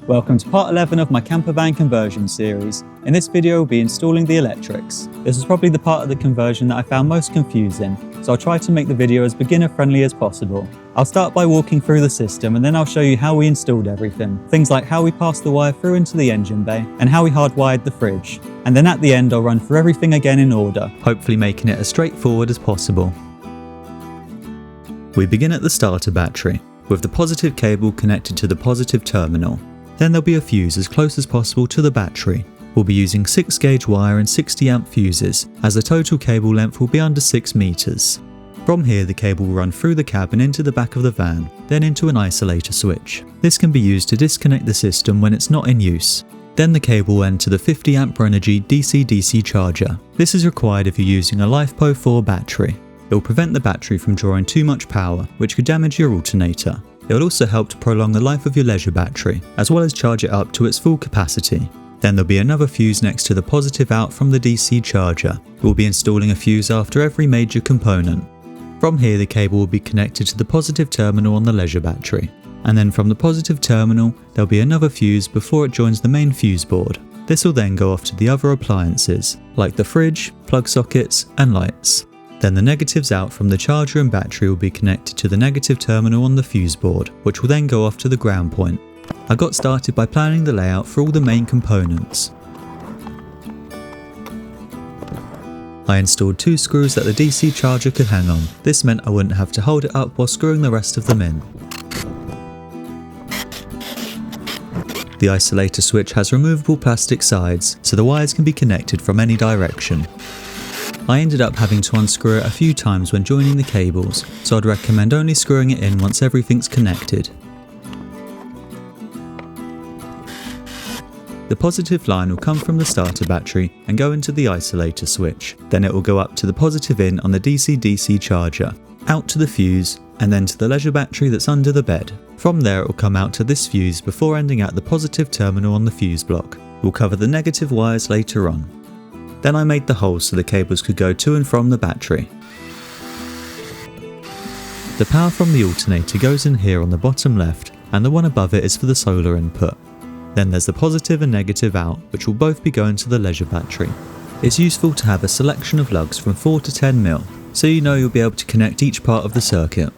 Welcome to part 11 of my camper van conversion series. In this video we'll be installing the electrics. This is probably the part of the conversion that I found most confusing, so I'll try to make the video as beginner friendly as possible. I'll start by walking through the system and then I'll show you how we installed everything. Things like how we passed the wire through into the engine bay and how we hardwired the fridge. And then at the end I'll run through everything again in order, hopefully making it as straightforward as possible. We begin at the starter battery, with the positive cable connected to the positive terminal. Then there'll be a fuse as close as possible to the battery. We'll be using 6 gauge wire and 60 amp fuses, as the total cable length will be under 6 meters. From here the cable will run through the cab and into the back of the van, then into an isolator switch. This can be used to disconnect the system when it's not in use. Then the cable will enter the 50 amp Renogy DC-DC charger. This is required if you're using a LiFePO 4 battery. It will prevent the battery from drawing too much power, which could damage your alternator. It will also help to prolong the life of your leisure battery, as well as charge it up to its full capacity. Then there'll be another fuse next to the positive out from the DC charger. We'll be installing a fuse after every major component. From here the cable will be connected to the positive terminal on the leisure battery. And then from the positive terminal there'll be another fuse before it joins the main fuse board. This will then go off to the other appliances, like the fridge, plug sockets and lights. Then the negatives out from the charger and battery will be connected to the negative terminal on the fuse board, which will then go off to the ground point. I got started by planning the layout for all the main components. I installed 2 screws that the DC charger could hang on. This meant I wouldn't have to hold it up while screwing the rest of them in. The isolator switch has removable plastic sides, so the wires can be connected from any direction. I ended up having to unscrew it a few times when joining the cables, so I'd recommend only screwing it in once everything's connected. The positive line will come from the starter battery and go into the isolator switch. Then it will go up to the positive in on the DC-DC charger, out to the fuse, and then to the leisure battery that's under the bed. From there it will come out to this fuse before ending at the positive terminal on the fuse block. We'll cover the negative wires later on. Then I made the holes so the cables could go to and from the battery. The power from the alternator goes in here on the bottom left, and the one above it is for the solar input. Then there's the positive and negative out, which will both be going to the leisure battery. It's useful to have a selection of lugs from 4 to 10mm, so you know you'll be able to connect each part of the circuit.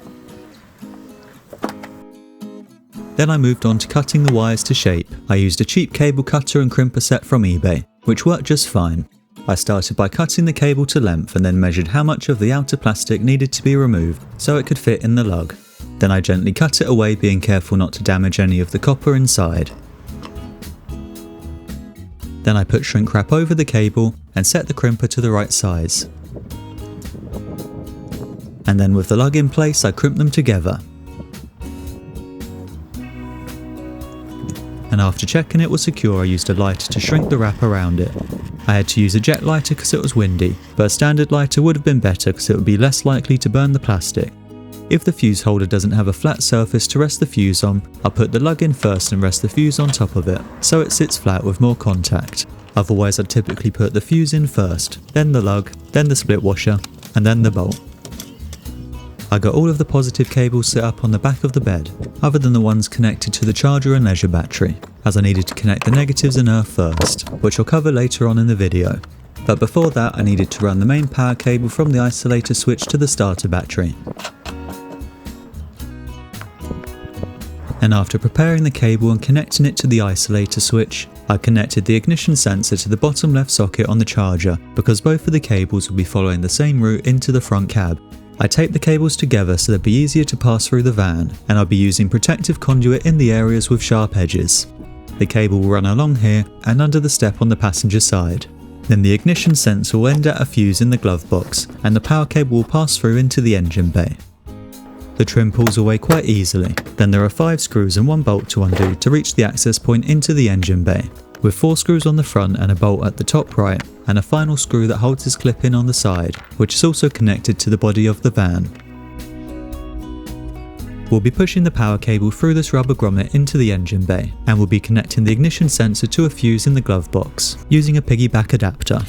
Then I moved on to cutting the wires to shape. I used a cheap cable cutter and crimper set from eBay, which worked just fine. I started by cutting the cable to length and then measured how much of the outer plastic needed to be removed so it could fit in the lug. Then I gently cut it away, being careful not to damage any of the copper inside. Then I put shrink wrap over the cable and set the crimper to the right size. And then with the lug in place I crimped them together. And after checking it was secure I used a lighter to shrink the wrap around it. I had to use a jet lighter because it was windy, but a standard lighter would have been better because it would be less likely to burn the plastic. If the fuse holder doesn't have a flat surface to rest the fuse on, I'll put the lug in first and rest the fuse on top of it, so it sits flat with more contact. Otherwise I'd typically put the fuse in first, then the lug, then the split washer, and then the bolt. I got all of the positive cables set up on the back of the bed, other than the ones connected to the charger and leisure battery, as I needed to connect the negatives and earth first, which I'll cover later on in the video. But before that I needed to run the main power cable from the isolator switch to the starter battery. And after preparing the cable and connecting it to the isolator switch, I connected the ignition sensor to the bottom left socket on the charger, because both of the cables will be following the same route into the front cab. I taped the cables together so they'd be easier to pass through the van, and I'll be using protective conduit in the areas with sharp edges. The cable will run along here and under the step on the passenger side. Then the ignition sensor will end at a fuse in the glove box, and the power cable will pass through into the engine bay. The trim pulls away quite easily. Then there are 5 screws and 1 bolt to undo to reach the access point into the engine bay, with 4 screws on the front and a bolt at the top right, and a final screw that holds this clip in on the side, which is also connected to the body of the van. We'll be pushing the power cable through this rubber grommet into the engine bay, and we'll be connecting the ignition sensor to a fuse in the glove box, using a piggyback adapter.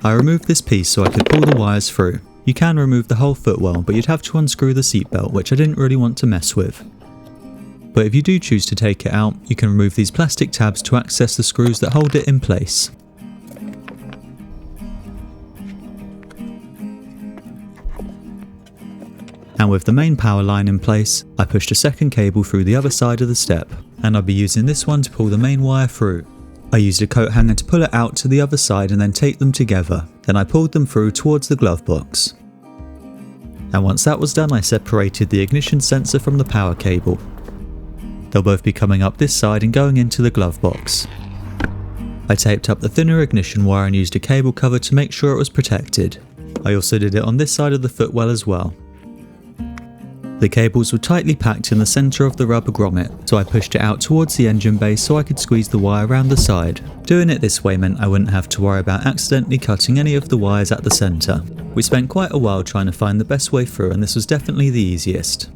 I removed this piece so I could pull the wires through. You can remove the whole footwell, but you'd have to unscrew the seatbelt, which I didn't really want to mess with. But if you do choose to take it out, you can remove these plastic tabs to access the screws that hold it in place. And with the main power line in place, I pushed a second cable through the other side of the step, and I'll be using this one to pull the main wire through. I used a coat hanger to pull it out to the other side and then tape them together, then I pulled them through towards the glove box. And once that was done, I separated the ignition sensor from the power cable. They'll both be coming up this side and going into the glove box. I taped up the thinner ignition wire and used a cable cover to make sure it was protected. I also did it on this side of the footwell as well. The cables were tightly packed in the centre of the rubber grommet, so I pushed it out towards the engine bay so I could squeeze the wire around the side. Doing it this way meant I wouldn't have to worry about accidentally cutting any of the wires at the centre. We spent quite a while trying to find the best way through, and this was definitely the easiest.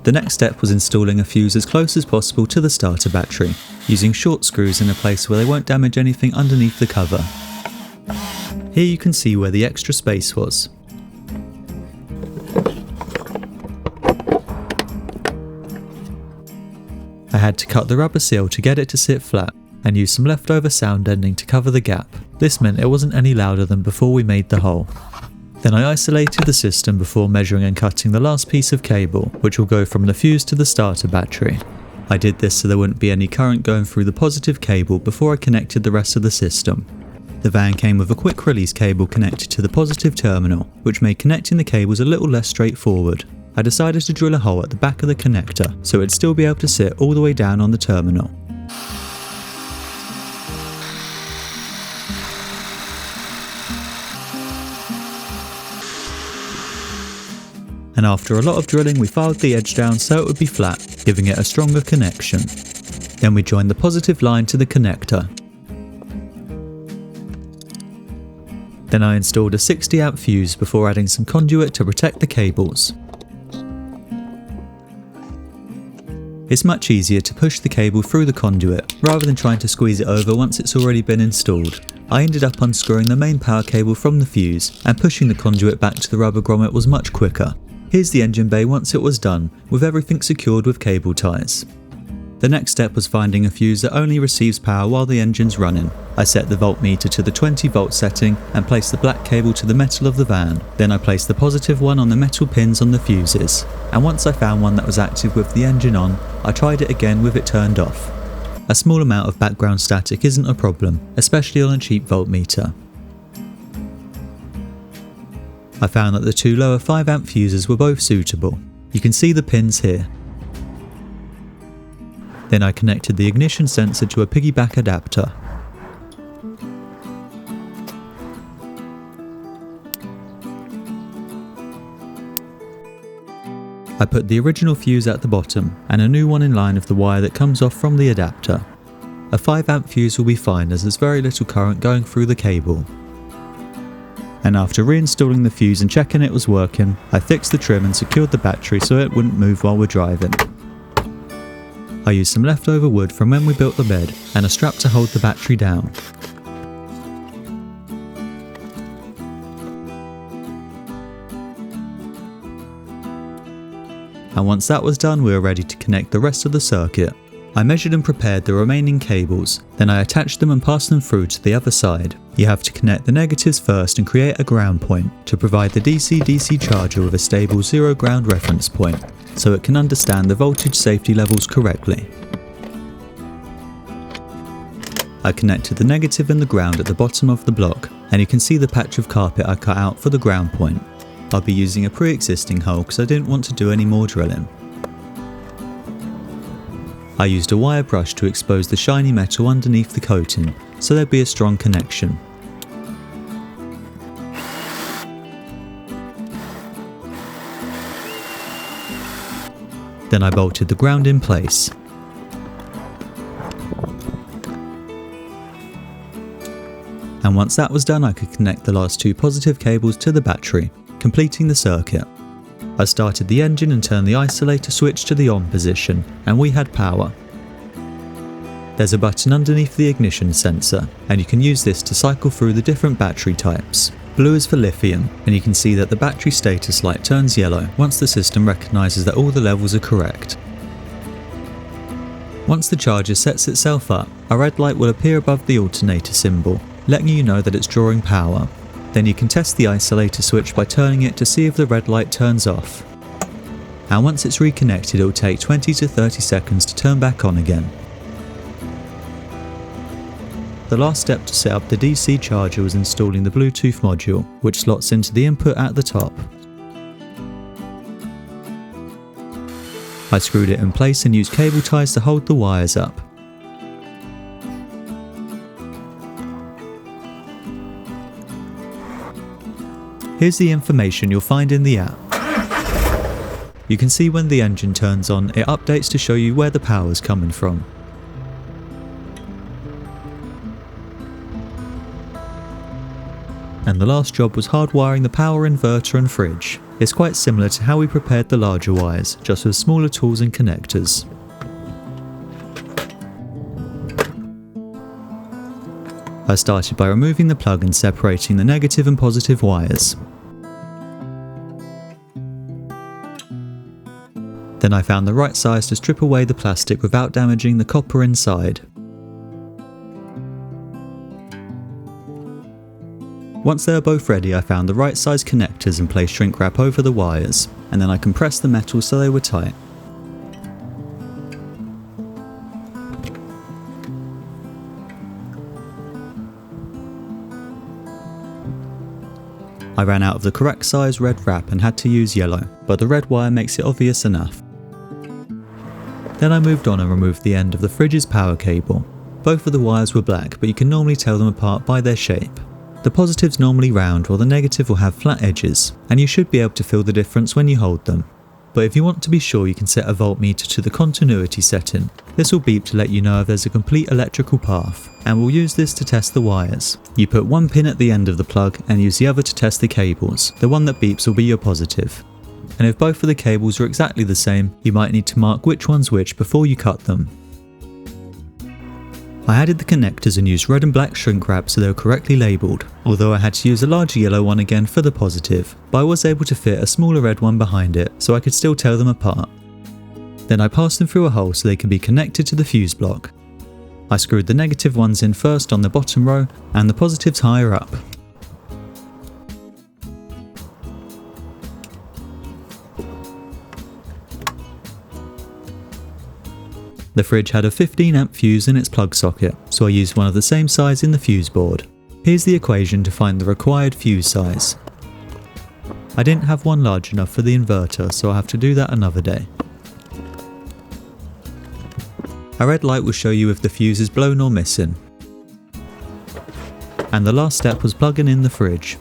The next step was installing a fuse as close as possible to the starter battery, using short screws in a place where they won't damage anything underneath the cover. Here you can see where the extra space was. I had to cut the rubber seal to get it to sit flat, and use some leftover sound ending to cover the gap. This meant it wasn't any louder than before we made the hole. Then I isolated the system before measuring and cutting the last piece of cable, which will go from the fuse to the starter battery. I did this so there wouldn't be any current going through the positive cable before I connected the rest of the system. The van came with a quick release cable connected to the positive terminal, which made connecting the cables a little less straightforward. I decided to drill a hole at the back of the connector so it'd still be able to sit all the way down on the terminal. And after a lot of drilling, we filed the edge down so it would be flat, giving it a stronger connection. Then we joined the positive line to the connector. Then I installed a 60 amp fuse before adding some conduit to protect the cables. It's much easier to push the cable through the conduit, rather than trying to squeeze it over once it's already been installed. I ended up unscrewing the main power cable from the fuse, and pushing the conduit back to the rubber grommet was much quicker. Here's the engine bay once it was done, with everything secured with cable ties. The next step was finding a fuse that only receives power while the engine's running. I set the voltmeter to the 20 volt setting and placed the black cable to the metal of the van. Then I placed the positive one on the metal pins on the fuses. And once I found one that was active with the engine on, I tried it again with it turned off. A small amount of background static isn't a problem, especially on a cheap voltmeter. I found that the two lower 5 amp fuses were both suitable. You can see the pins here. Then I connected the ignition sensor to a piggyback adapter. I put the original fuse at the bottom and a new one in line of the wire that comes off from the adapter. A 5 amp fuse will be fine as there's very little current going through the cable. And after reinstalling the fuse and checking it was working, I fixed the trim and secured the battery so it wouldn't move while we're driving. I used some leftover wood from when we built the bed and a strap to hold the battery down. And once that was done, we were ready to connect the rest of the circuit. I measured and prepared the remaining cables, then I attached them and passed them through to the other side. You have to connect the negatives first and create a ground point to provide the DC-DC charger with a stable 0 ground reference point, so it can understand the voltage safety levels correctly. I connected the negative and the ground at the bottom of the block, and you can see the patch of carpet I cut out for the ground point. I'll be using a pre-existing hole because I didn't want to do any more drilling. I used a wire brush to expose the shiny metal underneath the coating, so there'd be a strong connection. Then I bolted the ground in place. And once that was done, I could connect the last 2 positive cables to the battery, completing the circuit. I started the engine and turned the isolator switch to the on position, and we had power. There's a button underneath the ignition sensor, and you can use this to cycle through the different battery types. Blue is for lithium, and you can see that the battery status light turns yellow once the system recognises that all the levels are correct. Once the charger sets itself up, a red light will appear above the alternator symbol, letting you know that it's drawing power. Then you can test the isolator switch by turning it to see if the red light turns off. And once it's reconnected, it will take 20 to 30 seconds to turn back on again. The last step to set up the DC charger was installing the Bluetooth module, which slots into the input at the top. I screwed it in place and used cable ties to hold the wires up. Here's the information you'll find in the app. You can see when the engine turns on, it updates to show you where the power is coming from. And the last job was hardwiring the power inverter and fridge. It's quite similar to how we prepared the larger wires, just with smaller tools and connectors. I started by removing the plug and separating the negative and positive wires. Then I found the right size to strip away the plastic without damaging the copper inside. Once they were both ready, I found the right size connectors and placed shrink wrap over the wires, and then I compressed the metal so they were tight. I ran out of the correct size red wrap and had to use yellow, but the red wire makes it obvious enough. Then I moved on and removed the end of the fridge's power cable. Both of the wires were black, but you can normally tell them apart by their shape. The positive's normally round while the negative will have flat edges, and you should be able to feel the difference when you hold them. But if you want to be sure, you can set a voltmeter to the continuity setting. This will beep to let you know if there's a complete electrical path, and we'll use this to test the wires. You put one pin at the end of the plug and use the other to test the cables. The one that beeps will be your positive. And if both of the cables are exactly the same, you might need to mark which one's which before you cut them. I added the connectors and used red and black shrink wrap so they were correctly labelled, although I had to use a larger yellow one again for the positive, but I was able to fit a smaller red one behind it so I could still tell them apart. Then I passed them through a hole so they could be connected to the fuse block. I screwed the negative ones in first on the bottom row and the positives higher up. The fridge had a 15 amp fuse in its plug socket, so I used one of the same size in the fuse board. Here's the equation to find the required fuse size. I didn't have one large enough for the inverter, so I'll have to do that another day. A red light will show you if the fuse is blown or missing. And the last step was plugging in the fridge.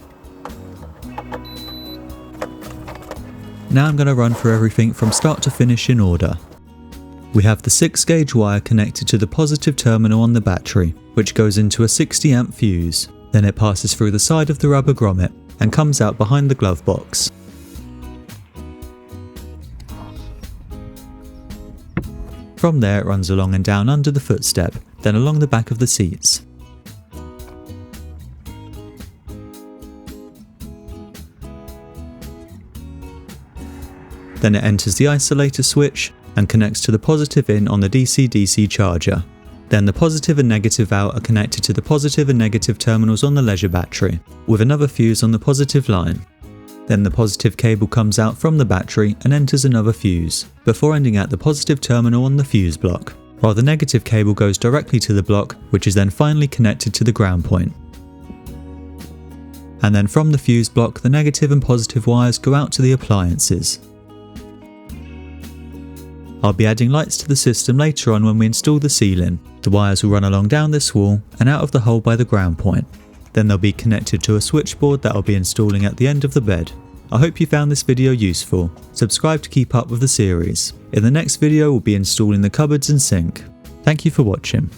Now I'm going to run through everything from start to finish in order. We have the 6 gauge wire connected to the positive terminal on the battery, which goes into a 60 amp fuse. Then it passes through the side of the rubber grommet and comes out behind the glove box. From there it runs along and down under the footstep, then along the back of the seats. Then it enters the isolator switch and connects to the positive in on the DC-DC charger. Then the positive and negative out are connected to the positive and negative terminals on the leisure battery, with another fuse on the positive line. Then the positive cable comes out from the battery and enters another fuse, before ending at the positive terminal on the fuse block, while the negative cable goes directly to the block, which is then finally connected to the ground point. And then from the fuse block, the negative and positive wires go out to the appliances. I'll be adding lights to the system later on when we install the ceiling. The wires will run along down this wall and out of the hole by the ground point. Then they'll be connected to a switchboard that I'll be installing at the end of the bed. I hope you found this video useful. Subscribe to keep up with the series. In the next video we'll be installing the cupboards and sink. Thank you for watching.